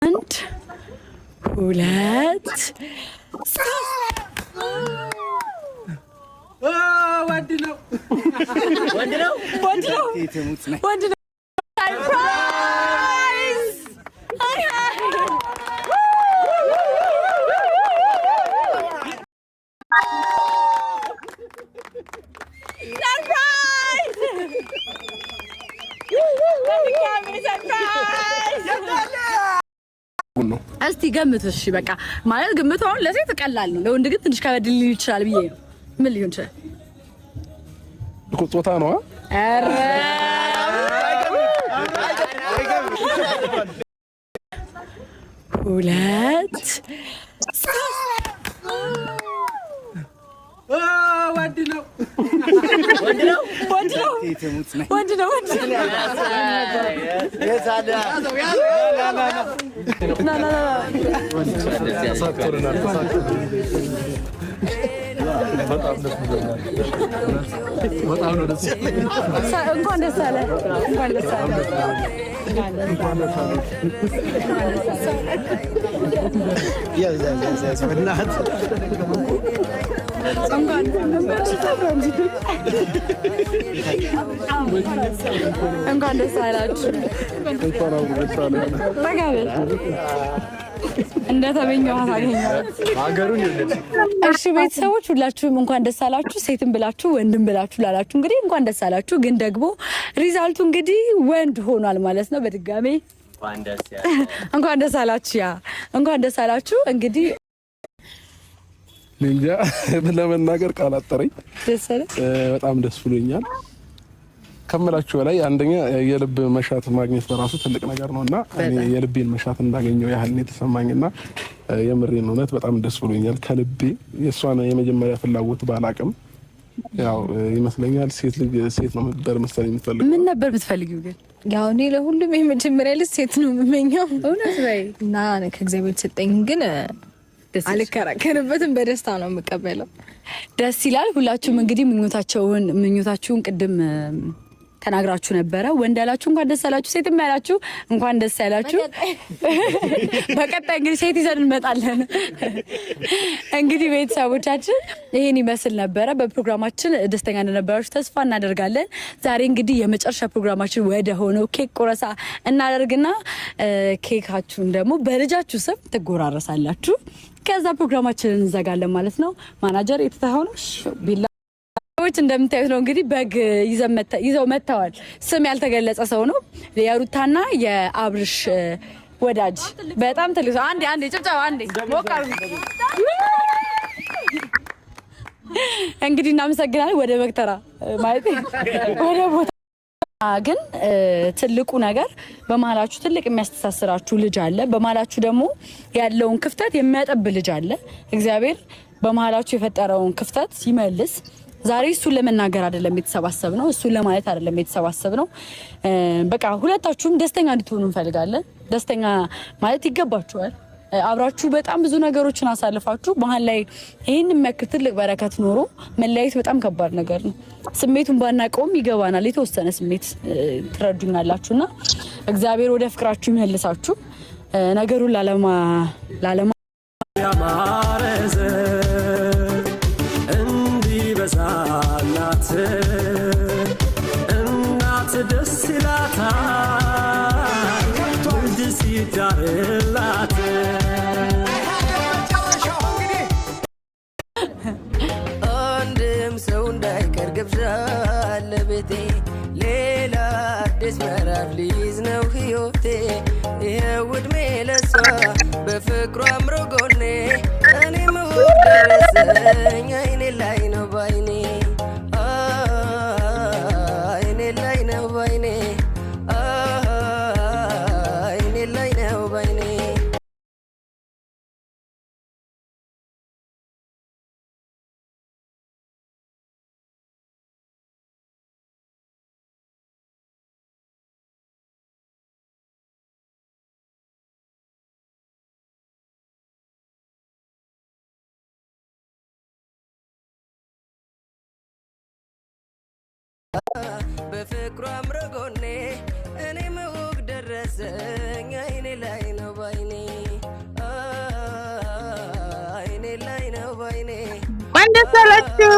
1 2 ወንድ ነው እስቲ ገምቱ። እሺ በቃ ማለት ግምቱ አሁን ለሴት ቀላል ነው፣ ለወንድ ግን ትንሽ ከበድ ሊል ይችላል ብዬ ነው። ምን ሊሆን ይችላል? ጾታ ነው። አረ ሁለት ወንድ ነው እንኳን ደስ አለ። እንኳን ደስ አላችሁ። እንደተመኘው አገሩን ይወደድ። እሺ ቤተሰቦች ሁላችሁም እንኳን ደስ አላችሁ። ሴትም ብላችሁ ወንድም ብላችሁ ላላችሁ እንግዲህ እንኳን ደስ አላችሁ። ግን ደግሞ ሪዛልቱ እንግዲህ ወንድ ሆኗል ማለት ነው። በድጋሜ እንኳን ደስ አላችሁ። እንኳን ደስ አላችሁ። እንግዲህ እንጃ ለመናገር ቃል አጠረኝ። በጣም ደስ ብሎኛል ከምላችሁ በላይ። አንደኛ የልብ መሻት ማግኘት በራሱ ትልቅ ነገር ነውና እኔ የልቤን መሻት እንዳገኘው ያህል ነው የተሰማኝና የምሬን እውነት በጣም ደስ ብሎኛል ከልቤ። የሷን የመጀመሪያ ፍላጎት ባላቅም ያው ይመስለኛል ሴት ነው ነበር መሰለኝ የምትፈልገው። ምን ነበር የምትፈልጊው ግን? ያው እኔ ለሁሉም የመጀመሪያ ልጅ ሴት ነው የምመኘው። እውነት ወይ እና ከእግዚአብሔር ተሰጠኝ ግን አልከራከርበትም፣ በደስታ ነው የምቀበለው። ደስ ይላል። ሁላችሁም እንግዲህ ምኞታችሁን ቅድም ተናግራችሁ ነበረ። ወንድ ያላችሁ እንኳን ደስ ያላችሁ፣ ሴትም ያላችሁ እንኳን ደስ ያላችሁ። በቀጣይ እንግዲህ ሴት ይዘን እንመጣለን። እንግዲህ ቤተሰቦቻችን ይሄን ይመስል ነበረ። በፕሮግራማችን ደስተኛ እንደነበራችሁ ተስፋ እናደርጋለን። ዛሬ እንግዲህ የመጨረሻ ፕሮግራማችን ወደ ሆነው ኬክ ቆረሳ እናደርግና ኬካችሁን ደግሞ በልጃችሁ ስም ትጎራረሳላችሁ። ከዛ ፕሮግራማችንን እንዘጋለን ማለት ነው። ማናጀር የተታሆነሽ ቢላ ሰዎች እንደምታዩት ነው እንግዲህ በግ ይዘው መጥተዋል። ስም ያልተገለጸ ሰው ነው። የሩታና የአብርሽ ወዳጅ በጣም ትልቅ ሰው። አንዴ ጭብጨባ አንዴ ሞቃሩ እንግዲህ እናመሰግናለን። ወደ በግ ተራ ማለት ወደ ቦታ ግን ትልቁ ነገር በመሀላችሁ ትልቅ የሚያስተሳስራችሁ ልጅ አለ። በመሀላችሁ ደግሞ ያለውን ክፍተት የሚያጠብ ልጅ አለ። እግዚአብሔር በመሀላችሁ የፈጠረውን ክፍተት ይመልስ። ዛሬ እሱን ለመናገር አይደለም የተሰባሰብነው፣ እሱን ለማለት አይደለም የተሰባሰብነው። በቃ ሁለታችሁም ደስተኛ እንድትሆኑ እንፈልጋለን። ደስተኛ ማለት ይገባችኋል። አብራችሁ በጣም ብዙ ነገሮችን አሳልፋችሁ መሀል ላይ ይህን የሚያክል ትልቅ በረከት ኖሮ መለያየት በጣም ከባድ ነገር ነው። ስሜቱን ባናቀውም ይገባናል። የተወሰነ ስሜት ትረዱኛላችሁና እግዚአብሔር ወደ ፍቅራችሁ ይመልሳችሁ። ነገሩን ላለማ እናት ደስ ይላታል ልጅ ሲዳርላት። አንድም ሰው እንዳይቀር ግብዣ ለቤቴ ሌላ አዲስ ምዕራፍ ሊይዝ ነው ሕይወቴ። ይኸው ዕድሜ ለሷ በፍቅሯ አምሮ ጎኔ እኔም ደረሰኝ አይኔ ላይ ነው ባይኔ አይኔ ላይ ነው ባይኔ አይኔ ላይ ነው ባይኔ። በፍቅሯ አምሮ ጎኔ እኔም ውግ ደረሰኝ አይኔ ላይ ነው ባይኔ ደስ አላችሁ።